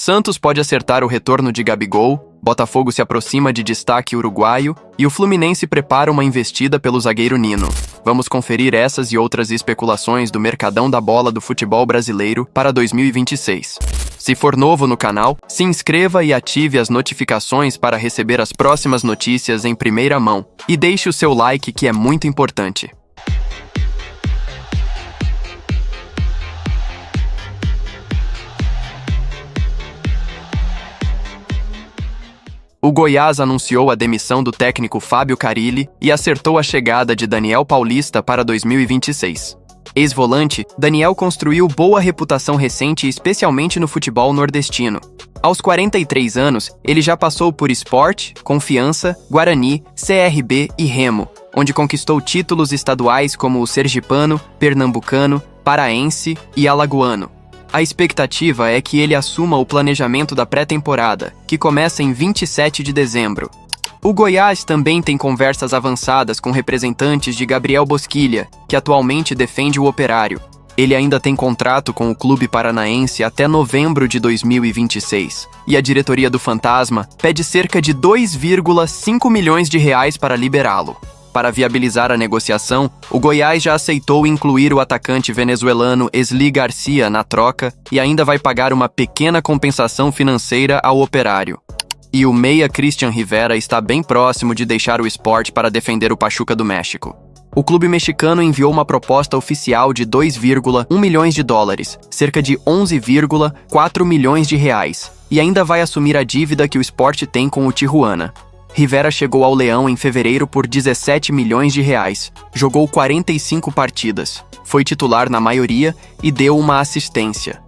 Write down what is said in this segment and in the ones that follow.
Santos pode acertar o retorno de Gabigol, Botafogo se aproxima de destaque uruguaio e o Fluminense prepara uma investida pelo zagueiro Nino. Vamos conferir essas e outras especulações do mercadão da bola do futebol brasileiro para 2026. Se for novo no canal, se inscreva e ative as notificações para receber as próximas notícias em primeira mão. E deixe o seu like, que é muito importante. O Goiás anunciou a demissão do técnico Fábio Carille e acertou a chegada de Daniel Paulista para 2026. Ex-volante, Daniel construiu boa reputação recente, especialmente no futebol nordestino. Aos 43 anos, ele já passou por Sport, Confiança, Guarani, CRB e Remo, onde conquistou títulos estaduais como o sergipano, pernambucano, paraense e alagoano. A expectativa é que ele assuma o planejamento da pré-temporada, que começa em 27 de dezembro. O Goiás também tem conversas avançadas com representantes de Gabriel Bosquilha, que atualmente defende o Operário. Ele ainda tem contrato com o clube paranaense até novembro de 2026, e a diretoria do Fantasma pede cerca de 2,5 milhões de reais para liberá-lo. Para viabilizar a negociação, o Goiás já aceitou incluir o atacante venezuelano Esli Garcia na troca e ainda vai pagar uma pequena compensação financeira ao Operário. E o meia Christian Rivera está bem próximo de deixar o Sport para defender o Pachuca do México. O clube mexicano enviou uma proposta oficial de 2,1 milhões de dólares, cerca de 11,4 milhões de reais, e ainda vai assumir a dívida que o Sport tem com o Tijuana. Rivera chegou ao Leão em fevereiro por 17 milhões de reais, jogou 45 partidas, foi titular na maioria e deu uma assistência.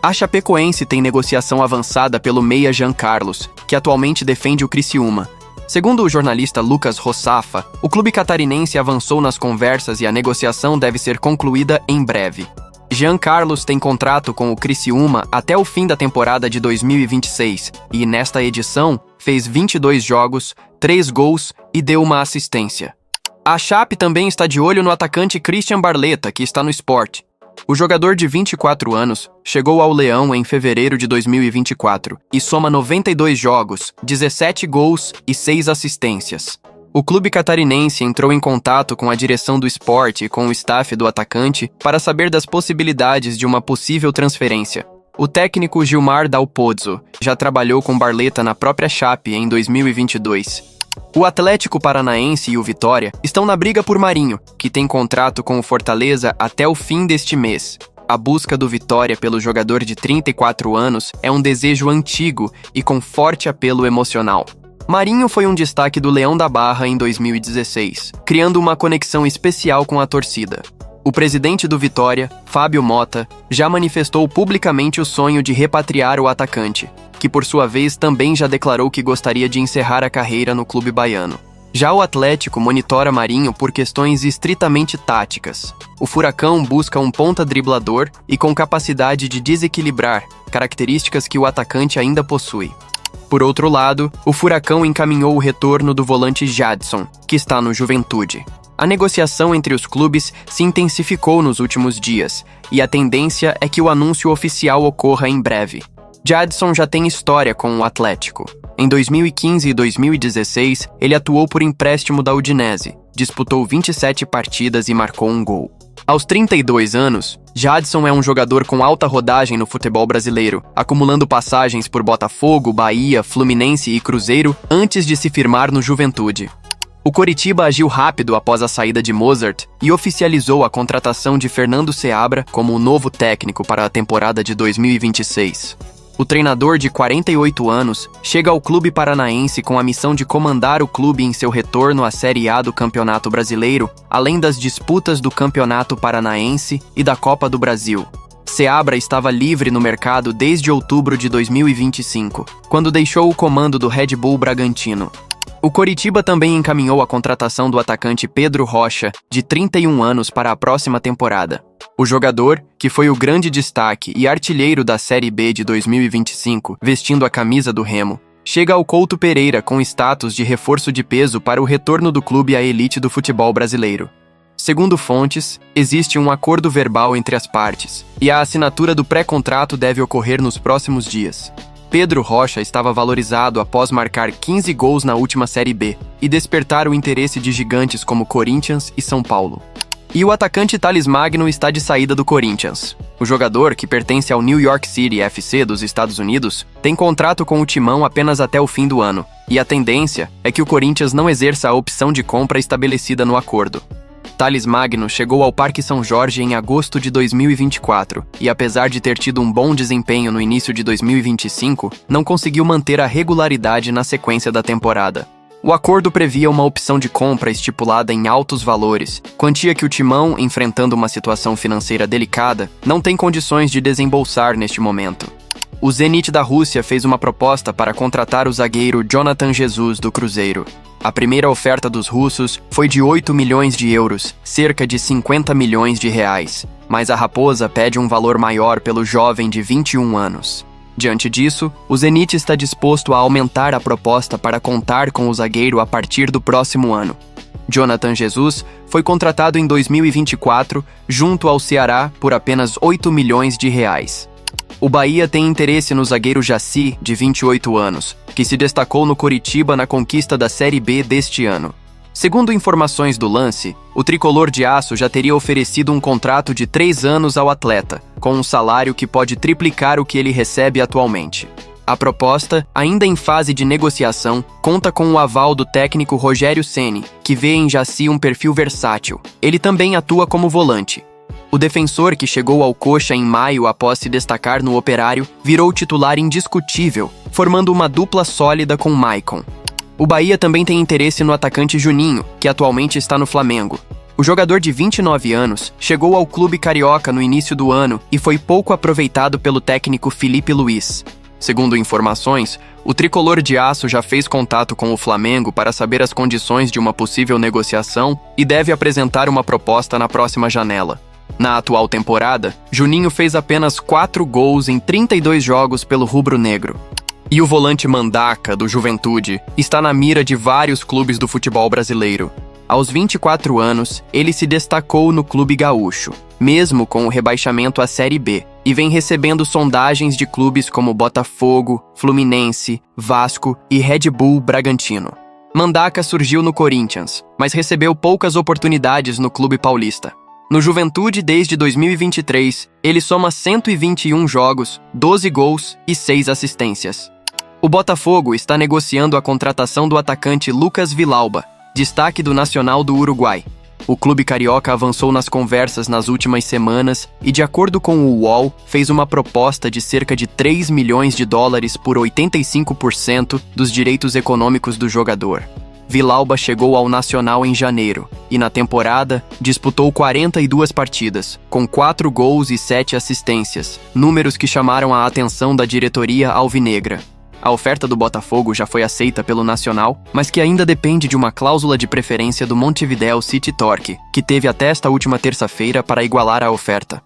A Chapecoense tem negociação avançada pelo meia Jean Carlos, que atualmente defende o Criciúma. Segundo o jornalista Lucas Rossafa, o clube catarinense avançou nas conversas e a negociação deve ser concluída em breve. Jean Carlos tem contrato com o Criciúma até o fim da temporada de 2026 e, nesta edição, fez 22 jogos, 3 gols e deu uma assistência. A Chape também está de olho no atacante Christian Barletta, que está no Sport. O jogador de 24 anos chegou ao Leão em fevereiro de 2024 e soma 92 jogos, 17 gols e 6 assistências. O clube catarinense entrou em contato com a direção do Sport e com o staff do atacante para saber das possibilidades de uma possível transferência. O técnico Gilmar Dal Pozzo já trabalhou com Barletta na própria Chape em 2022. O Atlético Paranaense e o Vitória estão na briga por Marinho, que tem contrato com o Fortaleza até o fim deste mês. A busca do Vitória pelo jogador de 34 anos é um desejo antigo e com forte apelo emocional. Marinho foi um destaque do Leão da Barra em 2016, criando uma conexão especial com a torcida. O presidente do Vitória, Fábio Mota, já manifestou publicamente o sonho de repatriar o atacante, que por sua vez também já declarou que gostaria de encerrar a carreira no clube baiano. Já o Atlético monitora Marinho por questões estritamente táticas. O Furacão busca um ponta driblador e com capacidade de desequilibrar, características que o atacante ainda possui. Por outro lado, o Furacão encaminhou o retorno do volante Jadson, que está no Juventude. A negociação entre os clubes se intensificou nos últimos dias, e a tendência é que o anúncio oficial ocorra em breve. Jadson já tem história com o Atlético. Em 2015 e 2016, ele atuou por empréstimo da Udinese, disputou 27 partidas e marcou um gol. Aos 32 anos, Jadson é um jogador com alta rodagem no futebol brasileiro, acumulando passagens por Botafogo, Bahia, Fluminense e Cruzeiro antes de se firmar no Juventude. O Coritiba agiu rápido após a saída de Mozart e oficializou a contratação de Fernando Seabra como o novo técnico para a temporada de 2026. O treinador de 48 anos chega ao clube paranaense com a missão de comandar o clube em seu retorno à Série A do Campeonato Brasileiro, além das disputas do Campeonato Paranaense e da Copa do Brasil. Seabra estava livre no mercado desde outubro de 2025, quando deixou o comando do Red Bull Bragantino. O Coritiba também encaminhou a contratação do atacante Pedro Rocha, de 31 anos, para a próxima temporada. O jogador, que foi o grande destaque e artilheiro da Série B de 2025, vestindo a camisa do Remo, chega ao Couto Pereira com status de reforço de peso para o retorno do clube à elite do futebol brasileiro. Segundo fontes, existe um acordo verbal entre as partes, e a assinatura do pré-contrato deve ocorrer nos próximos dias. Pedro Rocha estava valorizado após marcar 15 gols na última Série B e despertar o interesse de gigantes como Corinthians e São Paulo. E o atacante Thales Magno está de saída do Corinthians. O jogador, que pertence ao New York City FC dos Estados Unidos, tem contrato com o Timão apenas até o fim do ano, e a tendência é que o Corinthians não exerça a opção de compra estabelecida no acordo. Thales Magno chegou ao Parque São Jorge em agosto de 2024 e, apesar de ter tido um bom desempenho no início de 2025, não conseguiu manter a regularidade na sequência da temporada. O acordo previa uma opção de compra estipulada em altos valores, quantia que o Timão, enfrentando uma situação financeira delicada, não tem condições de desembolsar neste momento. O Zenit da Rússia fez uma proposta para contratar o zagueiro Jonathan Jesus do Cruzeiro. A primeira oferta dos russos foi de 8 milhões de euros, cerca de 50 milhões de reais, mas a Raposa pede um valor maior pelo jovem de 21 anos. Diante disso, o Zenit está disposto a aumentar a proposta para contar com o zagueiro a partir do próximo ano. Jonathan Jesus foi contratado em 2024 junto ao Ceará por apenas 8 milhões de reais. O Bahia tem interesse no zagueiro Jaci, de 28 anos, que se destacou no Coritiba na conquista da Série B deste ano. Segundo informações do Lance, o tricolor de aço já teria oferecido um contrato de 3 anos ao atleta, com um salário que pode triplicar o que ele recebe atualmente. A proposta, ainda em fase de negociação, conta com o aval do técnico Rogério Ceni, que vê em Jaci um perfil versátil. Ele também atua como volante. O defensor, que chegou ao Coxa em maio após se destacar no Operário, virou titular indiscutível, formando uma dupla sólida com Maicon. O Bahia também tem interesse no atacante Juninho, que atualmente está no Flamengo. O jogador de 29 anos chegou ao clube carioca no início do ano e foi pouco aproveitado pelo técnico Felipe Luiz. Segundo informações, o tricolor de aço já fez contato com o Flamengo para saber as condições de uma possível negociação e deve apresentar uma proposta na próxima janela. Na atual temporada, Juninho fez apenas 4 gols em 32 jogos pelo rubro-negro. E o volante Mandaca, do Juventude, está na mira de vários clubes do futebol brasileiro. Aos 24 anos, ele se destacou no clube gaúcho, mesmo com o rebaixamento à Série B, e vem recebendo sondagens de clubes como Botafogo, Fluminense, Vasco e Red Bull Bragantino. Mandaca surgiu no Corinthians, mas recebeu poucas oportunidades no clube paulista. No Juventude, desde 2023, ele soma 121 jogos, 12 gols e 6 assistências. O Botafogo está negociando a contratação do atacante Lucas Villalba, destaque do Nacional do Uruguai. O clube carioca avançou nas conversas nas últimas semanas e, de acordo com o UOL, fez uma proposta de cerca de 3 milhões de dólares por 85% dos direitos econômicos do jogador. Villalba chegou ao Nacional em janeiro e, na temporada, disputou 42 partidas, com 4 gols e 7 assistências, números que chamaram a atenção da diretoria alvinegra. A oferta do Botafogo já foi aceita pelo Nacional, mas que ainda depende de uma cláusula de preferência do Montevideo City Torque, que teve até esta última terça-feira para igualar a oferta.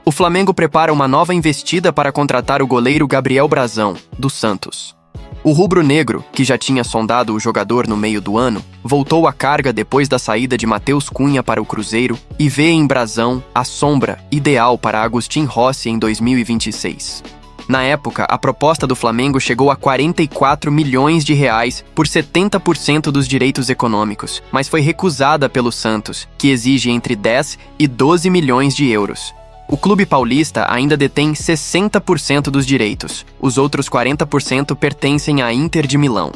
O Flamengo prepara uma nova investida para contratar o goleiro Gabriel Brazão, do Santos. O rubro-negro, que já tinha sondado o jogador no meio do ano, voltou à carga depois da saída de Matheus Cunha para o Cruzeiro e vê em Brazão a sombra ideal para Agustin Rossi em 2026. Na época, a proposta do Flamengo chegou a 44 milhões de reais por 70% dos direitos econômicos, mas foi recusada pelo Santos, que exige entre 10 e 12 milhões de euros. O clube paulista ainda detém 60% dos direitos. Os outros 40% pertencem à Inter de Milão.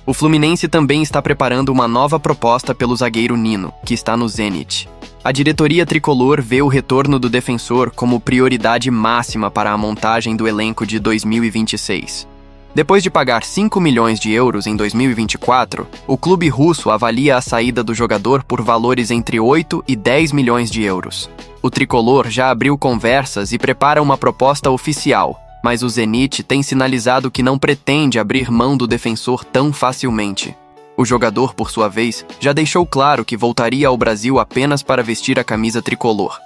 O Fluminense também está preparando uma nova proposta pelo zagueiro Nino, que está no Zenit. A diretoria tricolor vê o retorno do defensor como prioridade máxima para a montagem do elenco de 2026. Depois de pagar 5 milhões de euros em 2024, o clube russo avalia a saída do jogador por valores entre 8 e 10 milhões de euros. O tricolor já abriu conversas e prepara uma proposta oficial, mas o Zenit tem sinalizado que não pretende abrir mão do defensor tão facilmente. O jogador, por sua vez, já deixou claro que voltaria ao Brasil apenas para vestir a camisa tricolor.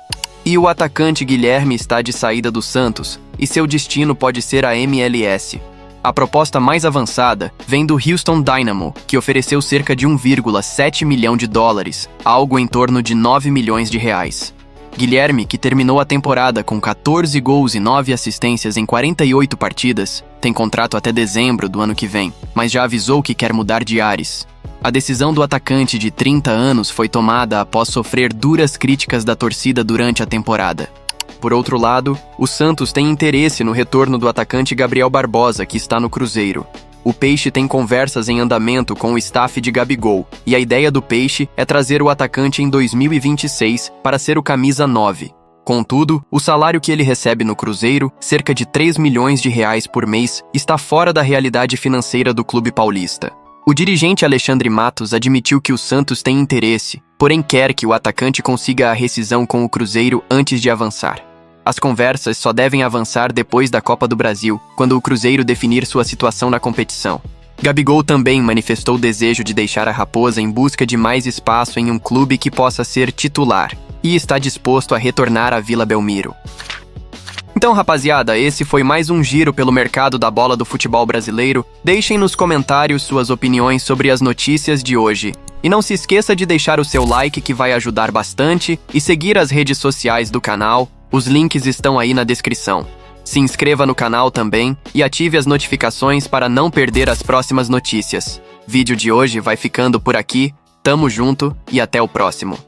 E o atacante Guilherme está de saída do Santos, e seu destino pode ser a MLS. A proposta mais avançada vem do Houston Dynamo, que ofereceu cerca de 1,7 milhão de dólares, algo em torno de 9 milhões de reais. Guilherme, que terminou a temporada com 14 gols e 9 assistências em 48 partidas, tem contrato até dezembro do ano que vem, mas já avisou que quer mudar de ares. A decisão do atacante de 30 anos foi tomada após sofrer duras críticas da torcida durante a temporada. Por outro lado, o Santos tem interesse no retorno do atacante Gabriel Barbosa, que está no Cruzeiro. O Peixe tem conversas em andamento com o staff de Gabigol, e a ideia do Peixe é trazer o atacante em 2026 para ser o camisa 9. Contudo, o salário que ele recebe no Cruzeiro, cerca de 3 milhões de reais por mês, está fora da realidade financeira do clube paulista. O dirigente Alexandre Matos admitiu que o Santos tem interesse, porém quer que o atacante consiga a rescisão com o Cruzeiro antes de avançar. As conversas só devem avançar depois da Copa do Brasil, quando o Cruzeiro definir sua situação na competição. Gabigol também manifestou o desejo de deixar a Raposa em busca de mais espaço em um clube que possa ser titular, e está disposto a retornar à Vila Belmiro. Então, rapaziada, esse foi mais um giro pelo mercado da bola do futebol brasileiro. Deixem nos comentários suas opiniões sobre as notícias de hoje. E não se esqueça de deixar o seu like, que vai ajudar bastante, e seguir as redes sociais do canal. Os links estão aí na descrição. Se inscreva no canal também e ative as notificações para não perder as próximas notícias. Vídeo de hoje vai ficando por aqui. Tamo junto e até o próximo.